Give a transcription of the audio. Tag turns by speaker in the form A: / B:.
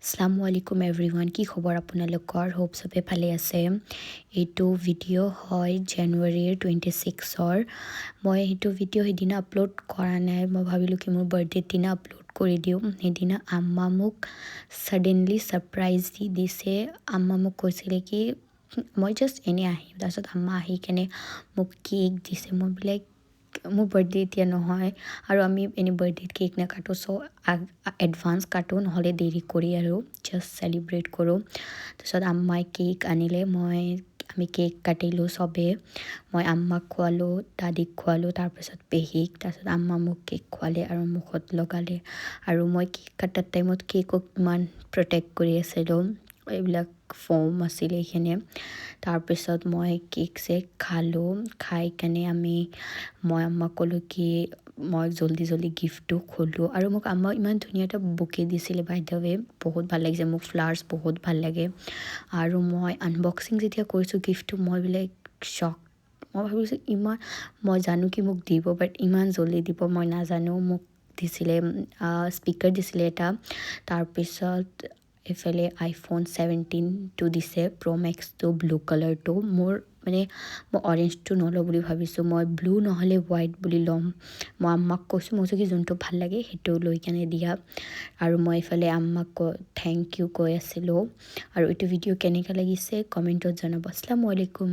A: আসসালামু আলাইকুম এভৰিৱান কি খবৰ আপোনালোকৰ হোপ সবে ভালে আছে এইটো ভিডিঅ' হয় জানুৱাৰীৰ 26ৰ মই এইটো ভিডিঅ' সেইদিনা আপলোড কৰা নাই মই ভাবিলোঁ কি মোৰ বাৰ্থডে দিনা আপলোড কৰি দিওঁ সেইদিনা আম্মা মোক সডেনলি সাৰপ্ৰাইজ দিছে আম্মা মোক কৈছিলে কি মই জাষ্ট এনে আহিম তাৰপিছত আম্মা আহি কেনে মোক কেক দিছে মই বোলে মোৰ বাৰ্থডে এতিয়া নহয় আৰু আমি এনে বাৰ্থডেত কেক নাকাটো চ' এডভান্স কাটো নহ'লে দেৰি কৰি আৰু জাষ্ট চেলিব্ৰেট কৰোঁ তাৰপিছত আম্মাই কেক আনিলে আমি কেক কাটিলোঁ চবে মই আম্মাক খোৱালোঁ দাদীক খোৱালোঁ তাৰপিছত পেহীক তাৰপিছত আম্মা মোক কেক খোৱালে আৰু মুখত লগালে আৰু মই কেক কটাৰ টাইমত কেকক ইমান প্ৰটেক্ট কৰি আছিলোঁ এইবিলাক ফোম আছিলে এইখিনি তাৰপিছত মই কেক চেক খালোঁ খাই কেনে মই আম্মাক ক'লোঁ কি মই জল্দি গিফ্টটো খোলোঁ আৰু মোক আম্মা ইমান ধুনীয়া এটা বুকে দিছিলে বাই দ্য ৱে বহুত ভাল লাগিছে মোক ফ্লাৱাৰ্ছ বহুত ভাল লাগে আৰু মই আনবক্সিং যেতিয়া কৰিছোঁ গিফ্টটো মই বোলে শ্বক মই ভাবিছোঁ মই জানো কি মোক দিব বাট ইমান জল্দি দিব মই নাজানো মোক দিছিলে স্পীকাৰ দিছিলে এটা তাৰপিছত এইফালে iPhone 17টো দিছে Pro Maxটো ব্লু কালাৰটো মই অৰেঞ্জটো নলওঁ বুলি ভাবিছোঁ মই ব্লু নহ'লে হোৱাইট বুলি ল'ম মই আম্মাক কৈছোঁ কি যোনটো ভাল লাগে সেইটো লৈ কেনে দিয়া আৰু মই এইফালে আম্মাক থেংক ইউ কৈ আছিলোঁ আৰু এইটো ভিডিঅ' কেনেকৈ লাগিছে কমেণ্টত জনাব আসসালামু আলাইকুম